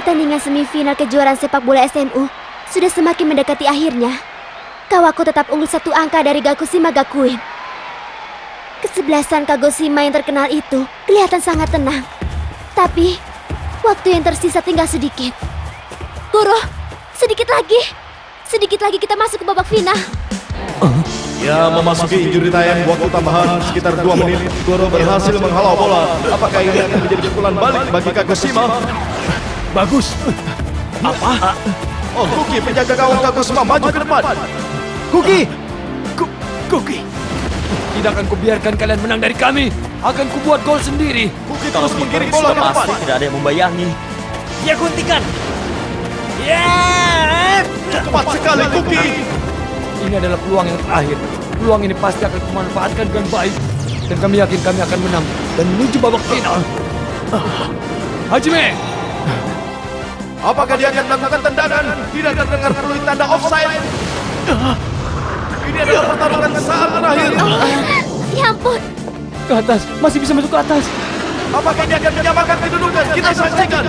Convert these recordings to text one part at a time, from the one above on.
Pertandingan semifinal kejuaraan sepak bola SMU sudah semakin mendekati akhirnya. Kawaku tetap unggul 1 angka dari Gakushima Gakuin. Kesebelasan Kagoshima yang terkenal itu kelihatan sangat tenang. Tapi, waktu yang tersisa tinggal sedikit. Goro, sedikit lagi. Sedikit lagi kita masuk ke babak final. Ya, memasuki injury time waktu tambahan sekitar 2 menit. Goro berhasil menghalau bola. Apakah ini akan menjadi pukulan balik bagi Kagoshima? Bagus. Apa? Oh, Kuki penjaga gawang Kagoshima maju ke depan. Kuki! Kuki! Tidak akan kubiarkan kalian menang dari kami. Akan kubuat gol sendiri. Kuki terus menggiring bola ke depan. Pasti tidak ada yang membayangi. Ya, guntikan. Ya! Cepat sekali Kuki. Ini adalah peluang yang terakhir. Peluang ini pasti akan kumanfaatkan dengan baik. Dan kami yakin kami akan menang dan menuju babak final. Hajime! Apakah dia akan melakukan tendangan? Tidak terdengar peluit tanda offside. Ini adalah pertarungan saat terakhir. Ya ampun, Ke atas, masih bisa masuk ke atas. Apakah dia akan menyamakan kedudukan? Kita saksikan.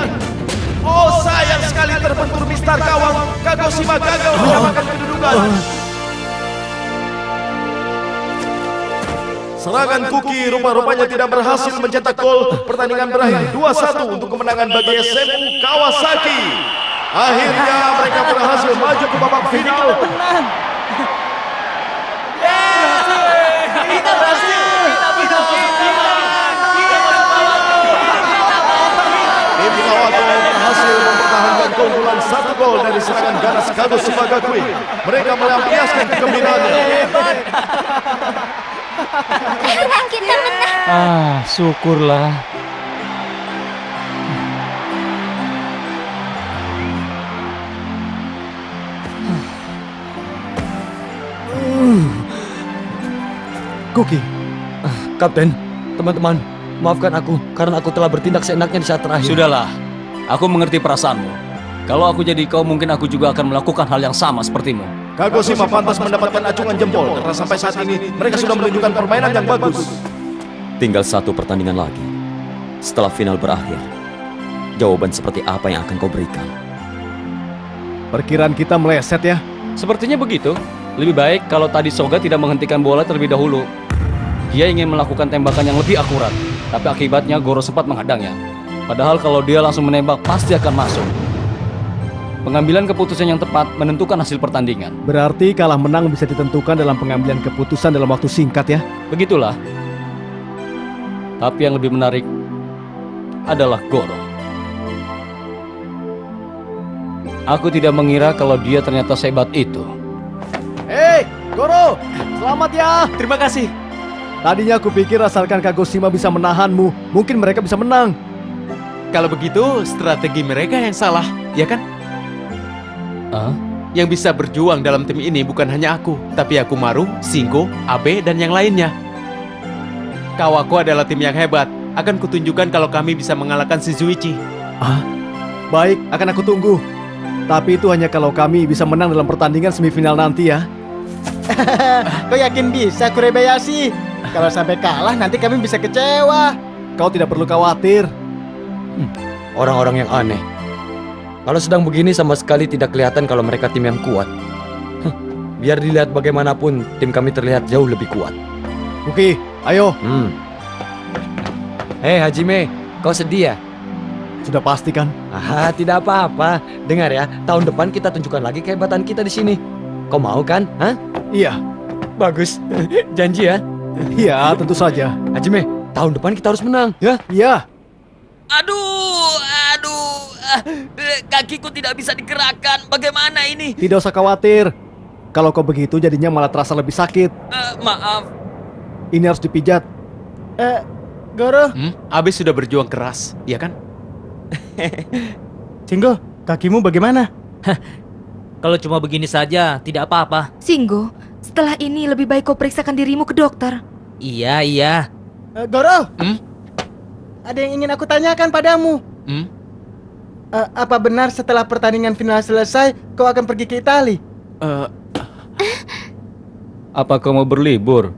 Oh, sayang sekali terbentur mistar gawang. Kagoshima gagal menyamakan kedudukan. Serangan Kuki rupa-rupanya tidak berhasil mencetak gol. Pertandingan berakhir 2-1 untuk kemenangan bagi SMU Kawasaki. Akhirnya mereka berhasil maju ke babak final. Tim Kawato berhasil mempertahankan keunggulan 1 gol dari serangan ganas Kagoshima Gakuin. Mereka melampiaskan kegembiraannya. kita menang. Ah, syukurlah. Kuki. Kapten, teman-teman, maafkan aku karena aku telah bertindak seenaknya di saat terakhir. Sudahlah, aku mengerti perasaanmu. Kalau aku jadi kau, mungkin aku juga akan melakukan hal yang sama sepertimu. Kagoshima pantas mendapatkan acungan jempol karena sampai saat ini mereka sudah menunjukkan permainan yang bagus. Tinggal 1 pertandingan lagi. Setelah final berakhir, jawaban seperti apa yang akan kau berikan? Perkiraan kita meleset ya. Sepertinya begitu. Lebih baik kalau tadi Soga tidak menghentikan bola terlebih dahulu. Dia ingin melakukan tembakan yang lebih akurat, tapi akibatnya Goro sempat menghadangnya. Padahal kalau dia langsung menembak, pasti akan masuk. Pengambilan keputusan yang tepat menentukan hasil pertandingan. Berarti kalah menang bisa ditentukan dalam pengambilan keputusan dalam waktu singkat ya. Begitulah. Tapi yang lebih menarik adalah Goro. Aku tidak mengira kalau dia ternyata sehebat itu. Hei, Goro, selamat ya. Terima kasih. Tadinya aku pikir asalkan Kagoshima bisa menahanmu, mungkin mereka bisa menang. Kalau begitu, strategi mereka yang salah, ya kan? Yang bisa berjuang dalam tim ini bukan hanya aku, tapi Akumaru, Shingo, Abe, dan yang lainnya. Kawaku adalah tim yang hebat. Akan kutunjukkan kalau kami bisa mengalahkan Shizuichi. Baik, akan aku tunggu. Tapi itu hanya kalau kami bisa menang dalam pertandingan semifinal nanti ya. Kau yakin bisa, Kurebayashi? Kalau sampai kalah nanti kami bisa kecewa. Kau tidak perlu khawatir. Orang-orang yang aneh. Kalau sedang begini sama sekali tidak kelihatan kalau mereka tim yang kuat. Biar dilihat bagaimanapun, tim kami terlihat jauh lebih kuat. Kuki, ayo. Hei Hajime, kau sedih ya? Sudah pasti kan? Tidak apa-apa. Dengar ya, tahun depan kita tunjukkan lagi kehebatan kita di sini. Kau mau kan? Iya. Bagus. Janji ya? Iya, tentu saja. Hajime, tahun depan kita harus menang, ya? Iya. Aduh, kakiku tidak bisa digerakkan. Bagaimana ini? Tidak usah khawatir. Kalau kau begitu jadinya malah terasa lebih sakit. Maaf. Ini harus dipijat. Goro, Abe sudah berjuang keras, ya kan? Shingo, kakimu bagaimana? Kalau cuma begini saja, tidak apa-apa. Shingo, setelah ini lebih baik kau periksakan dirimu ke dokter. Iya. Goro, ada yang ingin aku tanyakan padamu. Apa benar setelah pertandingan final selesai, kau akan pergi ke Italia? Apa kau mau berlibur?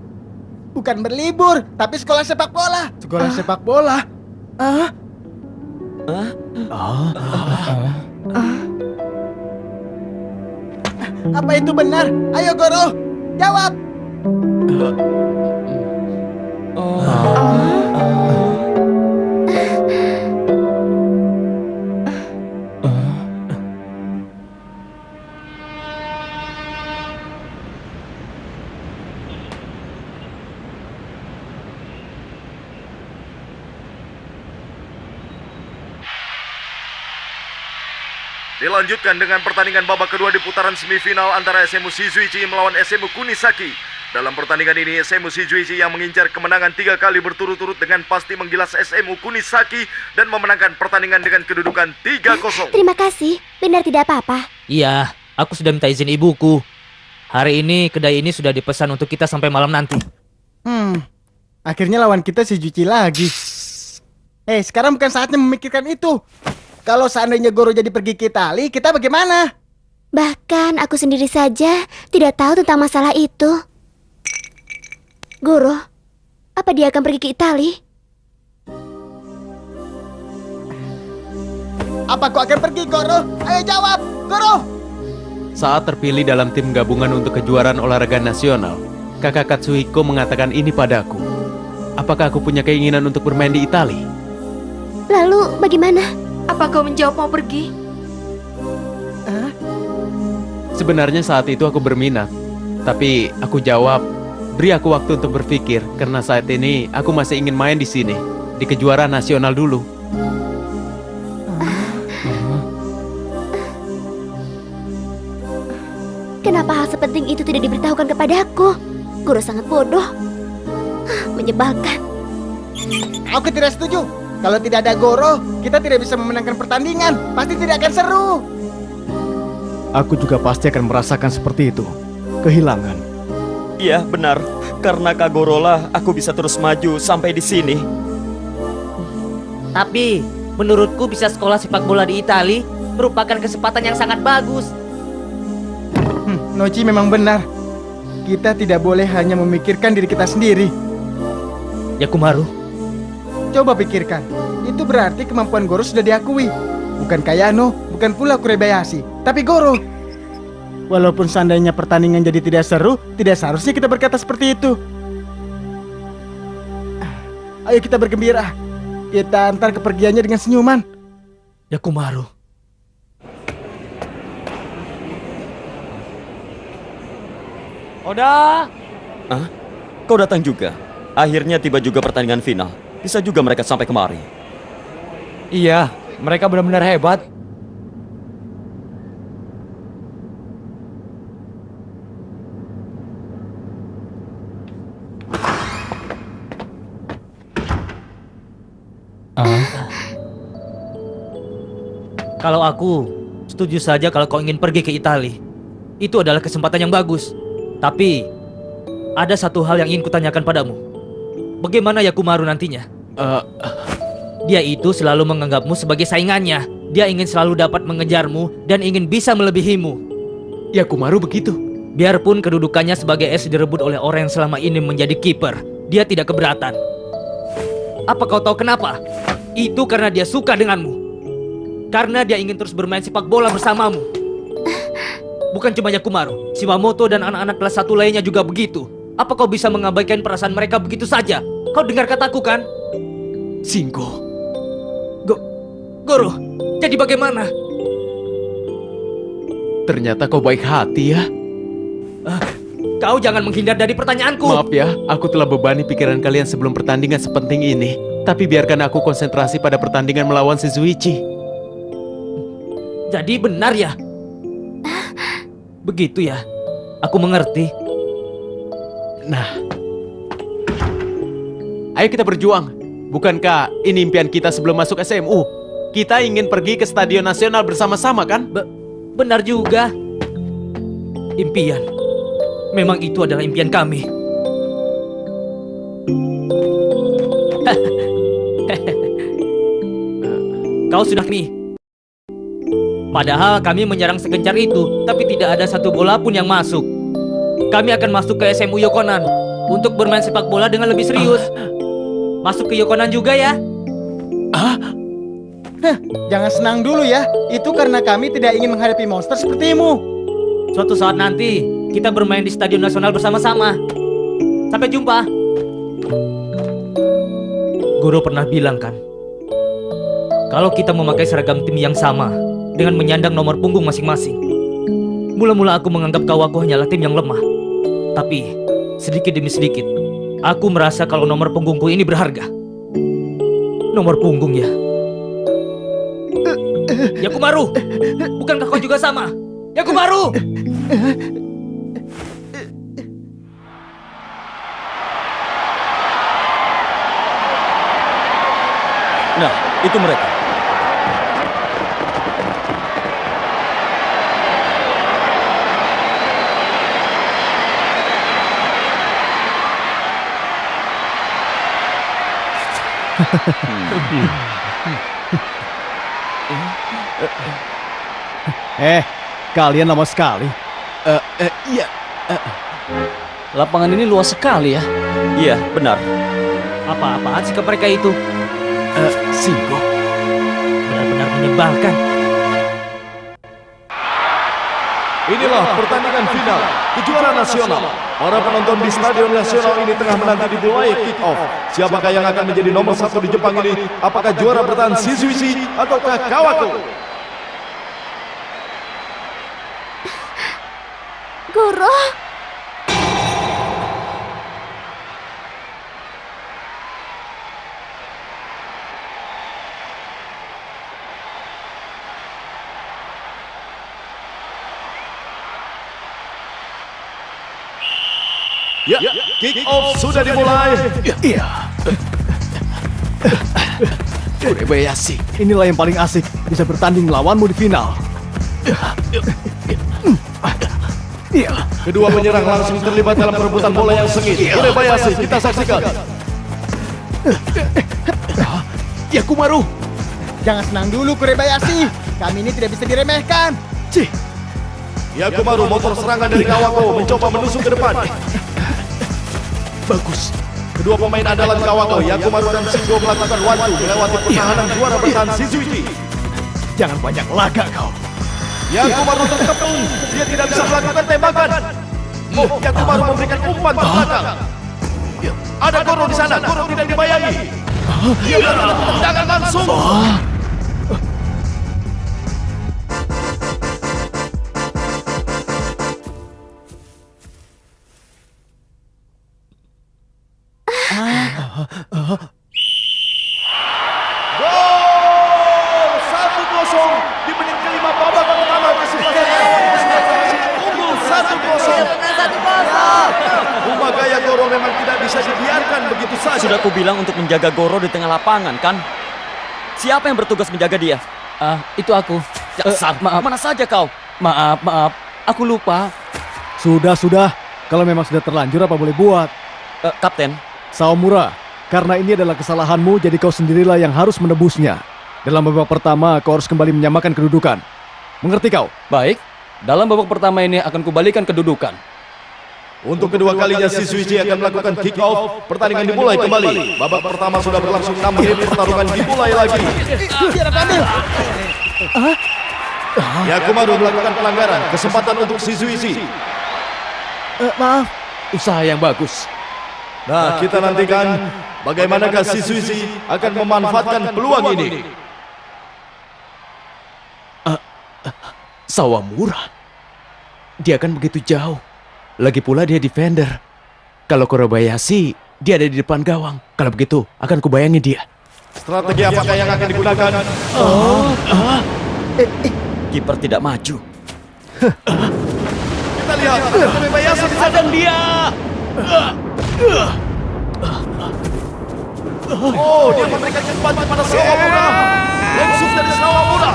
Bukan berlibur, tapi sekolah sepak bola. Sekolah sepak bola? Apa itu benar? Ayo Goro, jawab. Dilanjutkan dengan pertandingan babak kedua di putaran semifinal antara SMU Shizuichi melawan SMU Kunisaki. Dalam pertandingan ini, SMU Shizuichi yang mengincar kemenangan 3 kali berturut-turut dengan pasti menggilas SMU Kunisaki dan memenangkan pertandingan dengan kedudukan 3-0. Terima kasih, benar tidak apa-apa. Iya, aku sudah minta izin ibuku. Hari ini kedai ini sudah dipesan untuk kita sampai malam nanti. Akhirnya lawan kita si Juci lagi. Sekarang bukan saatnya memikirkan itu. Kalau seandainya Goro jadi pergi ke Itali, kita bagaimana? Bahkan aku sendiri saja tidak tahu tentang masalah itu. Goro, apa dia akan pergi ke Itali? Apa kau akan pergi, Goro? Ayo jawab, Goro! Saat terpilih dalam tim gabungan untuk kejuaraan olahraga nasional, kakak Katsuhiko mengatakan ini padaku. Apakah aku punya keinginan untuk bermain di Itali? Lalu bagaimana? Apa kau menjawab mau pergi? Sebenarnya saat itu aku berminat, tapi aku jawab, beri aku waktu untuk berpikir karena saat ini aku masih ingin main di sini, di kejuaraan nasional dulu. Kenapa hal sepenting itu tidak diberitahukan kepadaku? Guru sangat bodoh. Menyebalkan. Aku tidak setuju. Kalau tidak ada Goro, kita tidak bisa memenangkan pertandingan. Pasti tidak akan seru. Aku juga pasti akan merasakan seperti itu. Kehilangan. Iya, benar. Karena Kak Goro lah aku bisa terus maju sampai di sini. Tapi, menurutku bisa sekolah sepak bola di Itali merupakan kesempatan yang sangat bagus. Nochi memang benar. Kita tidak boleh hanya memikirkan diri kita sendiri. Yakumaru, coba pikirkan. Itu berarti kemampuan Goro sudah diakui. Bukan Kayano, bukan pula Kurebayashi, tapi Goro. Walaupun seandainya pertandingan jadi tidak seru, tidak seharusnya kita berkata seperti itu. Ayo kita bergembira. Kita antar kepergiannya dengan senyuman. Yakumaru. Oda! Kau datang juga? Akhirnya tiba juga pertandingan final. Bisa juga mereka sampai kemari. Iya, mereka benar-benar hebat. Kalau aku, setuju saja kalau kau ingin pergi ke Itali. Itu adalah kesempatan yang bagus. Tapi, ada satu hal yang ingin kutanyakan padamu. Bagaimana Yakumaru nantinya? Dia itu selalu menganggapmu sebagai saingannya. Dia ingin selalu dapat mengejarmu dan ingin bisa melebihimu. Yakumaru begitu. Biarpun kedudukannya sebagai es direbut oleh orang yang selama ini menjadi kiper, dia tidak keberatan. Apa kau tahu kenapa? Itu karena dia suka denganmu. Karena dia ingin terus bermain sepak bola bersamamu. Bukan cuma Yakumaru, Shimamoto dan anak-anak kelas 1 lainnya juga begitu. Apa kau bisa mengabaikan perasaan mereka begitu saja? Kau dengar kataku kan? Shingo. Goro, jadi bagaimana? Ternyata kau baik hati ya. Kau jangan menghindar dari pertanyaanku. Maaf ya, aku telah bebani pikiran kalian sebelum pertandingan sepenting ini. Tapi biarkan aku konsentrasi pada pertandingan melawan Shizuichi. Jadi benar ya? Begitu ya? Aku mengerti. Nah, ayo kita berjuang. Bukankah ini impian kita sebelum masuk SMU? Kita ingin pergi ke Stadion Nasional bersama-sama kan? Benar juga. Impian. Memang itu adalah impian kami. Kau sudah nih. Padahal kami menyerang segencar itu, tapi tidak ada satu bola pun yang masuk. Kami akan masuk ke SMU Yokonan untuk bermain sepak bola dengan lebih serius. Masuk ke Yokonan juga ya? Jangan senang dulu ya. Itu karena kami tidak ingin menghadapi monster sepertimu. Suatu saat nanti kita bermain di Stadion Nasional bersama-sama. Sampai jumpa. Guru pernah bilang kan, kalau kita memakai seragam tim yang sama dengan menyandang nomor punggung masing-masing. Mula-mula aku menganggap Kawaku hanyalah tim yang lemah. Tapi sedikit demi sedikit, aku merasa kalau nomor punggungku ini berharga. Nomor punggung ya. Yakumaru, bukankah kau juga sama? Yakumaru! Nah, itu mereka. Kalian lama sekali. Iya. Lapangan ini luas sekali ya. Iya, benar. Apa-apaan sikap mereka itu? Singgo. Benar-benar menyebalkan. Inilah pertandingan final kejuaraan nasional. Para penonton di Stadion Nasional ini tengah menanti dimulai kick-off. Siapakah yang akan menjadi nomor 1 di Jepang ini? Apakah juara bertahan Shizuichi ataukah Kawaku? Guru, Ya, kick-off sudah dimulai. Iya. Kurebayashi. Inilah yang paling asik, bisa bertanding melawanmu di final. Iya. Kedua penyerang langsung terlibat dalam perebutan bola yang sengit. Kurebayashi, kita saksikan. Yakumaru. Jangan senang dulu Kurebayashi. Kami ini tidak bisa diremehkan. Cih. Yakumaru, motor serangan dari Kawaku mencoba menusuk ke depan. Bagus. Kedua pemain andalan Kawaku, Yakumaru dan Shingo melakukan one-two melewati pertahanan juara bertahan Shizuichi. Jangan banyak laga kau. Yakumaru terkepung, dia tidak bisa melakukan tembakan. Oh, Yakumaru memberikan umpan ke belakang. Ada Goro di sana, Goro tidak dibayangi. Dia melakukan tendangan langsung. Gol 1-0 di menit kelima babak pertama kesempatan unggul 1-0. Rumah gaya Goro memang tidak bisa dibiarkan begitu saja. Sudah kubilang untuk menjaga Goro di tengah lapangan, kan? Siapa yang bertugas menjaga dia? Itu aku. Dasar, maaf. mana saja kau? Maaf. Aku lupa. Sudah. Kalau memang sudah terlanjur apa boleh buat? Kapten, Sawamura, karena ini adalah kesalahanmu, jadi kau sendirilah yang harus menebusnya. Dalam babak pertama, kau harus kembali menyamakan kedudukan. Mengerti kau? Baik. Dalam babak pertama ini akan kubalikan kedudukan. Untuk kedua kalinya Shizuichi akan melakukan kick off. Pertandingan dimulai kembali. Babak pertama sudah berlangsung 6 menit, pertarungan dimulai lagi. Yakumaru melakukan pelanggaran. Kesempatan untuk Shizuichi. Maaf. Usaha yang bagus. Nah, kita nantikan bagaimanakah Shizuichi akan memanfaatkan peluang ini. Sawamura. Dia kan begitu jauh. Lagi pula dia defender. Kalau Kurebayashi, dia ada di depan gawang. Kalau begitu, akan kubayangi dia. Strategi apakah yang akan digunakan? kiper tidak maju. Kita lihat, Kurebayashi di sana. Dia. Oh, dia memberikan umpan kepada Sawamura. Langsung dari Sawamura.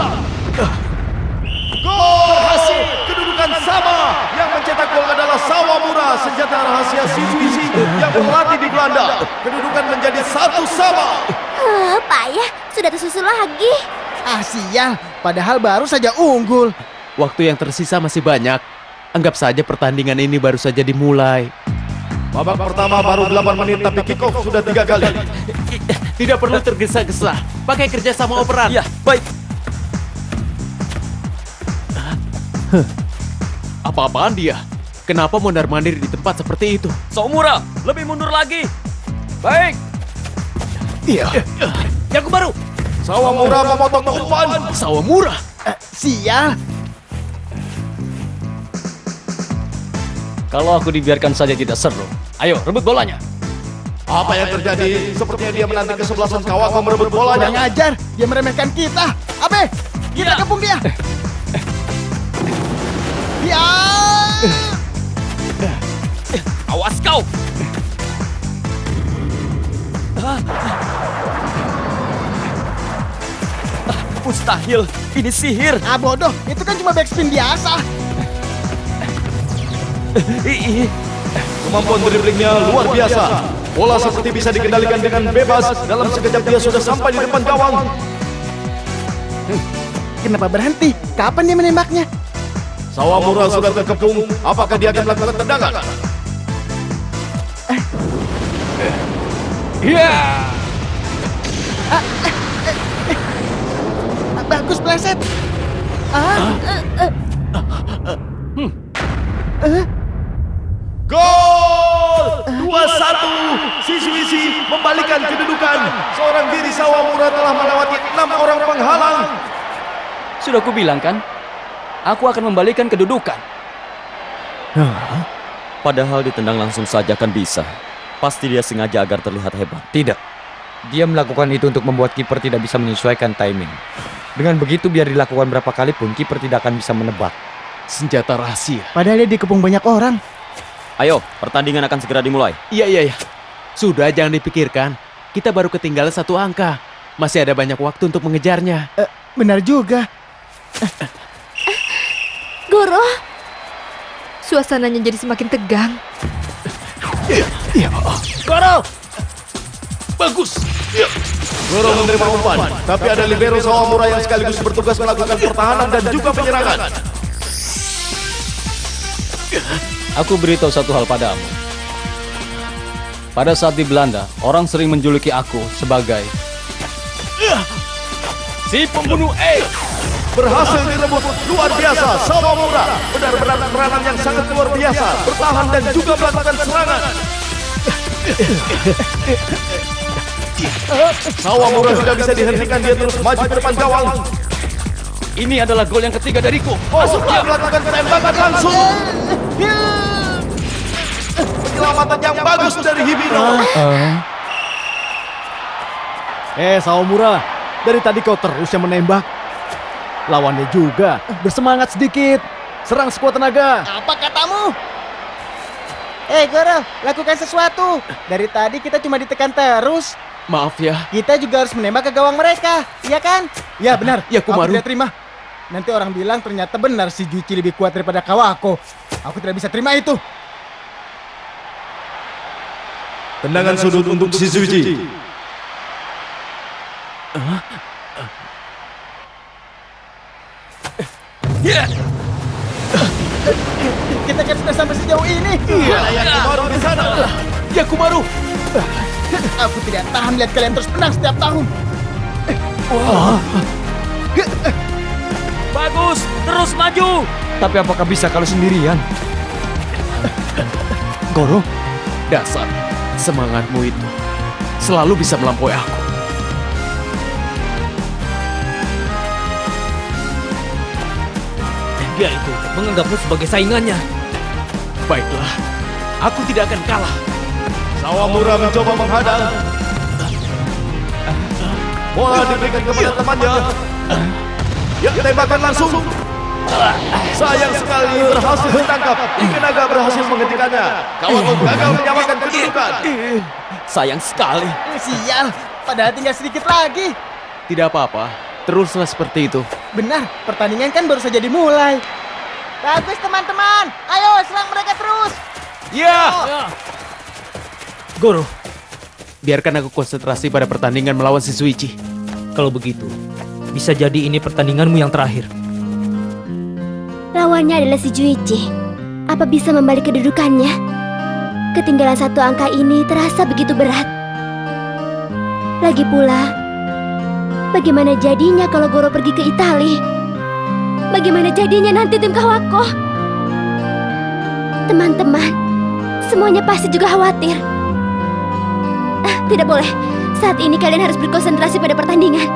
Gol berhasil. Kedudukan sama. Yang mencetak gol adalah Sawamura, senjata rahasia Shizuichi yang berlatih di Belanda. Kedudukan menjadi 1-1. Payah, sudah tersusul lagi. Sial, padahal baru saja unggul. Waktu yang tersisa masih banyak. Anggap saja pertandingan ini baru saja dimulai. Babak pertama baru 8 menit tapi kick off sudah 3 kali. Tidak perlu tergesa-gesa. Pakai kerjasama operan. Ya, baik. Apa-apaan dia? Kenapa mondar-mandir di tempat seperti itu? Saumura, lebih mundur lagi. Baik. Iya. Yakumaru! Sawamura memotong umpan. Sawamura! Sial. Kalau aku dibiarkan saja tidak seru. Ayo, rebut bolanya. Apa yang terjadi? Sepertinya dia menanti kesebelasan Kawako merebut Kurang bolanya. ajar, dia meremehkan kita. Abe, kita kepung dia. Ya. Awas kau. Mustahil, ini sihir. Ah bodoh, itu kan cuma backspin biasa. Kemampuan driblingnya luar biasa. Bola seperti bisa dikendalikan dengan bebas. Dalam sekejap dia sudah sampai di depan gawang. Kenapa berhenti? Kapan dia menembaknya? Sawamura sudah terkepung. Apakah dia akan melakukan tendangan? Bagus pleset. Gol! 2-1. Shizuichi membalikan kedudukan. Seorang diri Sawamura telah melewati 6 orang penghalang. Sudah kubilang kan? Aku akan membalikan kedudukan. Padahal ditendang langsung saja kan bisa. Pasti dia sengaja agar terlihat hebat. Tidak. Dia melakukan itu untuk membuat kiper tidak bisa menyesuaikan timing. Dengan begitu biar dilakukan berapa kali pun kiper tidak akan bisa menebak. Senjata rahasia. Padahal dia dikepung banyak orang. Ayo, pertandingan akan segera dimulai. Iya. Sudah, jangan dipikirkan. Kita baru ketinggalan 1 angka. Masih ada banyak waktu untuk mengejarnya. Benar juga. Goro, suasananya jadi semakin tegang. Goro! Bagus! Goro menerima umpan, tapi ada libero Sawamura yang sekaligus bertugas melakukan pertahanan dan juga penyerangan. Aku beritahu satu hal padamu. Pada saat di Belanda, orang sering menjuluki aku sebagai si pembunuh Berhasil direbut, luar biasa. Sawamura benar-benar peranan yang sangat luar biasa, bertahan dan juga melakukan serangan. Sawamura tidak bisa dihentikan, dia terus maju ke depan gawang. Ini adalah gol yang ketiga dariku. Masuk dia melakukan tembakan langsung. Penyelamatan yang bagus dari Hibino. Sawamura, dari tadi kau terus yang menembak. Lawannya juga, bersemangat sedikit. Serang sekuat tenaga. Apa katamu? Goro, lakukan sesuatu. Dari tadi kita cuma ditekan terus. Maaf ya. Kita juga harus menembak ke gawang mereka, iya kan? Ya benar. Yakumaru. Aku tidak terima. Nanti orang bilang ternyata benar si Juichi lebih kuat daripada Kawako. Aku tidak bisa terima itu. Tendangan sudut untuk Shizuichi. Kita kan sudah sampai sejauh ini. Yakumaru di sana. Yakumaru! Aku tidak tahan lihat kalian terus menang setiap tahun. Bagus, terus maju. Tapi apakah bisa kalau sendirian? Goro, Dasar, semangatmu itu selalu bisa melampaui aku. Dia itu menganggapmu sebagai saingannya. Baiklah, aku tidak akan kalah. Sawamura mencoba menghadang. Bola diberikan kepada temannya. Ya, tembakan langsung. Sayang sekali berhasil ditangkap. Ikenaga berhasil menghentikannya. Kawako gagal menyamakan kedudukan. Sayang sekali. Sial, padahal tinggal sedikit lagi. Tidak apa-apa, teruslah seperti itu. Benar, pertandingan kan baru saja dimulai. Bagus teman-teman, ayo serang mereka terus. Ya! Goro, Biarkan aku konsentrasi pada pertandingan melawan Shizuichi. kalau begitu, bisa jadi ini pertandinganmu yang terakhir. Lawannya adalah si Juichi. Apa bisa membalik kedudukannya? Ketinggalan 1 angka ini terasa begitu berat. Lagi pula, bagaimana jadinya kalau Goro pergi ke Italia? Bagaimana jadinya nanti tim Kawako? Teman-teman, semuanya pasti juga khawatir. Tidak boleh. Saat ini kalian harus berkonsentrasi pada pertandingan.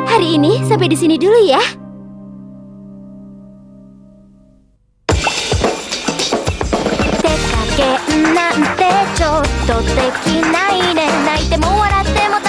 Hari ini sampai di sini dulu ya. Tekake なんてちょっとできないね。泣いても笑っても